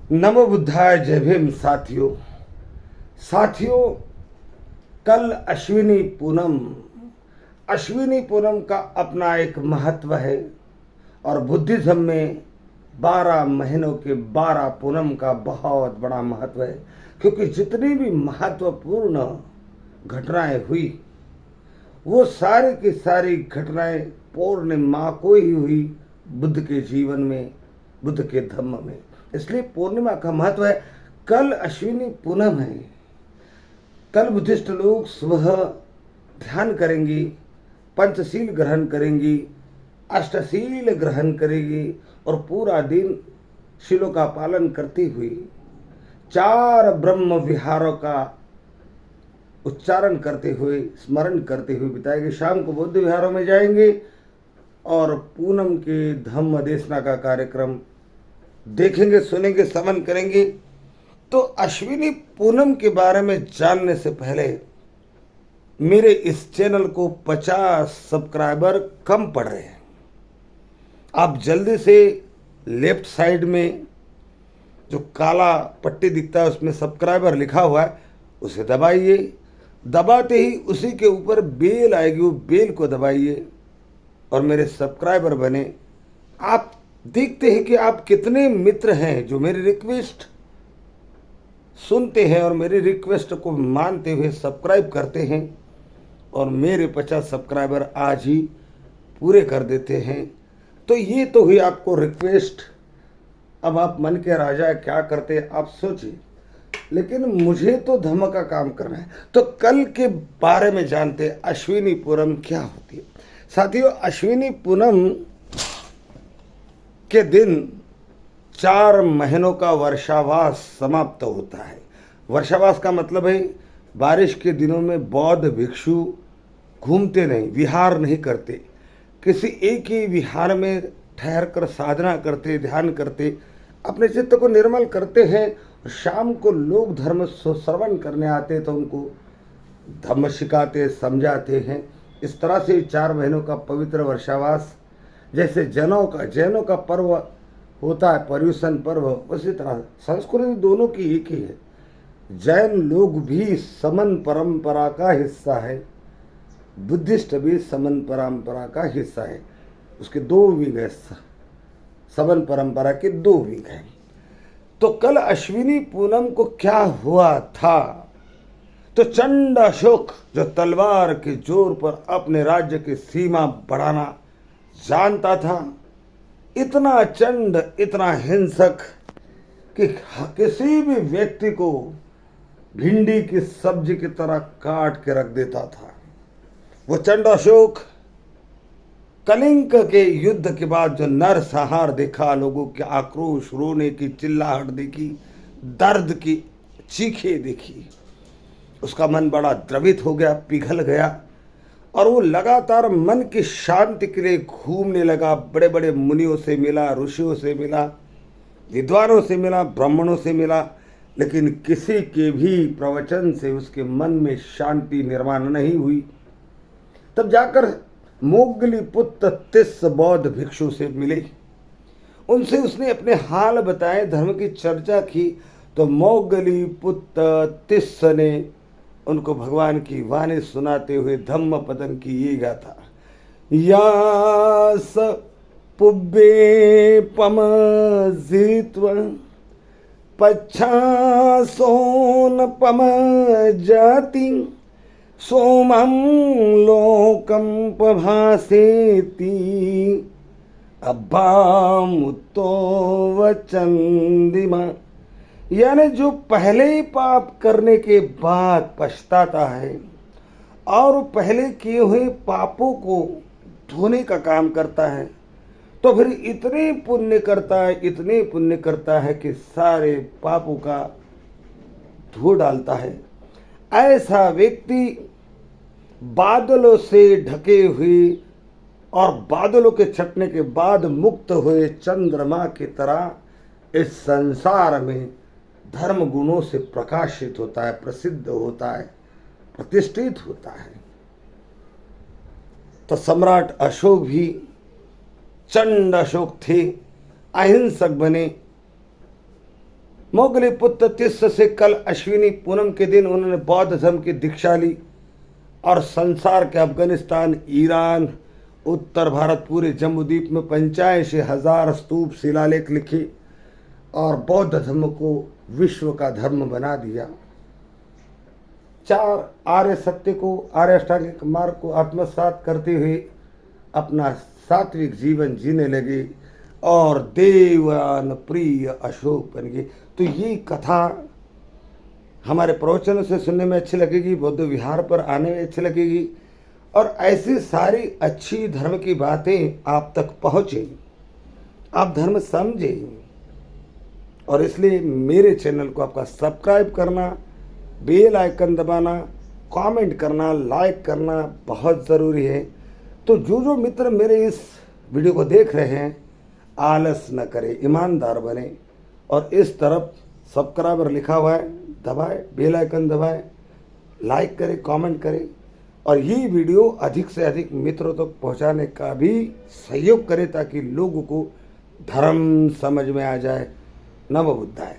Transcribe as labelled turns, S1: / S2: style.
S1: नमो बुद्धाय, जय भीम। साथियों, कल अश्विनी पूनम का अपना एक महत्व है और बुद्धिज्म में 12 महीनों के 12 पूनम का बहुत बड़ा महत्व है, क्योंकि जितनी भी महत्वपूर्ण घटनाएं हुई वो सारी की सारी घटनाएं पूर्णिमा को ही हुई, बुद्ध के जीवन में, बुद्ध के धम्म में। इसलिए पूर्णिमा का महत्व है। कल अश्विनी पूनम है। कल बुद्धिस्ट लोग सुबह ध्यान करेंगी, पंचशील ग्रहण करेंगी, अष्टशील ग्रहण करेगी और पूरा दिन शीलों का पालन करती हुई 4 ब्रह्म विहारों का उच्चारण करते हुए, स्मरण करते हुए बिताएंगे। शाम को बौद्ध विहारों में जाएंगे और पूनम के धम्म देशना का कार्यक्रम देखेंगे, सुनेंगे, श्रवण करेंगे। तो अश्विनी पूनम के बारे में जानने से पहले मेरे इस चैनल को 50 सब्सक्राइबर कम पड़ रहे हैं। आप जल्दी से लेफ्ट साइड में जो काला पट्टी दिखता है उसमें सब्सक्राइबर लिखा हुआ है, उसे दबाइए। दबाते ही उसी के ऊपर बेल आएगी, वो बेल को दबाइए और मेरे सब्सक्राइबर बने। आप देखते हैं कि आप कितने मित्र हैं जो मेरी रिक्वेस्ट सुनते हैं और मेरी रिक्वेस्ट को मानते हुए सब्सक्राइब करते हैं और मेरे 50 सब्सक्राइबर आज ही पूरे कर देते हैं। तो ये तो हुई आपको रिक्वेस्ट। अब आप मन के राजा क्या करते आप सोचिए, लेकिन मुझे तो धम्म का काम करना है। तो कल के बारे में जानते हैं, अश्विनी पूनम क्या होती है। साथियों, अश्विनी पूनम के दिन 4 महीनों का वर्षावास समाप्त होता है। वर्षावास का मतलब है बारिश के दिनों में बौद्ध भिक्षु घूमते नहीं, विहार नहीं करते, किसी एक ही विहार में ठहर कर साधना करते, ध्यान करते, अपने चित्त को निर्मल करते हैं। शाम को लोग धर्म श्रवण करने आते तो उनको धम्म सिखाते, समझाते हैं। इस तरह से 4 महीनों का पवित्र वर्षावास, जैसे जैनों का पर्व होता है पर्युषण पर्व, उसी तरह संस्कृति दोनों की एक ही है। जैन लोग भी समन परंपरा का हिस्सा है, बुद्धिस्ट भी समन परंपरा का हिस्सा है। उसके 2 विंग है, समन परंपरा के 2 विंग हैं। तो कल अश्विनी पूनम को क्या हुआ था? तो चंड अशोक, जो तलवार के जोर पर अपने राज्य की सीमा बढ़ाना जानता था, इतना चंड, इतना हिंसक कि किसी भी व्यक्ति को भिंडी की सब्जी की तरह काट के रख देता था। वो चंड अशोक कलिंग के युद्ध के बाद जो नरसंहार देखा, लोगों के आक्रोश, रोने की चिल्लाहट देखी, दर्द की चीखें देखी, उसका मन बड़ा द्रवित हो गया, पिघल गया और वो लगातार मन की शांति के लिए घूमने लगा। बड़े बड़े मुनियों से मिला, ऋषियों से मिला, विद्वानों से मिला, ब्राह्मणों से मिला, लेकिन किसी के भी प्रवचन से उसके मन में शांति निर्माण नहीं हुई। तब जाकर मोगली पुत्र तिस्स बौद्ध भिक्षु से मिले, उनसे उसने अपने हाल बताए, धर्म की चर्चा की। तो मोगली पुत्र तिस्स ने उनको भगवान की वाणी सुनाते हुए धम्म पदन की ये गाथा, यास पुब्बे पमजित्व पच्छासोन पम जाति सोमं लोकं पभासेति अब्बामुत्तो वचंदिमा। यानी जो पहले ही पाप करने के बाद पछताता है और पहले किए हुए पापों को धोने का काम करता है, तो फिर इतने पुण्य करता है कि सारे पापों का धो डालता है। ऐसा व्यक्ति बादलों से ढके हुए और बादलों के छटने के बाद मुक्त हुए चंद्रमा की तरह इस संसार में धर्म गुणों से प्रकाशित होता है, प्रसिद्ध होता है, प्रतिष्ठित होता है। तो सम्राट अशोक भी चंड अशोक थे, अहिंसक बने, मोगली पुत्र तिस्स से कल अश्विनी पूनम के दिन उन्होंने बौद्ध धर्म की दीक्षा ली और संसार के अफगानिस्तान, ईरान, उत्तर भारत, पूरे जम्बूद्वीप में 85,000 स्तूप, शिलालेख लिखे और बौद्ध धर्म को विश्व का धर्म बना दिया। 4 आर्य सत्य को, आर्य अष्टांगिक मार्ग को आत्मसात करते हुए अपना सात्विक जीवन जीने लगे और देवान प्रिय अशोक बन गए। तो ये कथा हमारे प्रवचनों से सुनने में अच्छी लगेगी, बौद्ध विहार पर आने में अच्छी लगेगी और ऐसी सारी अच्छी धर्म की बातें आप तक पहुँचे, आप धर्म समझे। और इसलिए मेरे चैनल को आपका सब्सक्राइब करना, बेल आइकन दबाना, कमेंट करना, लाइक करना बहुत ज़रूरी है। तो जो मित्र मेरे इस वीडियो को देख रहे हैं, आलस न करें, ईमानदार बने और इस तरफ सब्सक्राइबर लिखा हुआ है, दबाए, बेल आइकन दबाए, लाइक करें, कमेंट करें और ये वीडियो अधिक से अधिक मित्रों तक पहुंचाने का भी सहयोग करें ताकि लोगों को धर्म समझ में आ जाए। नमो बुद्धाय।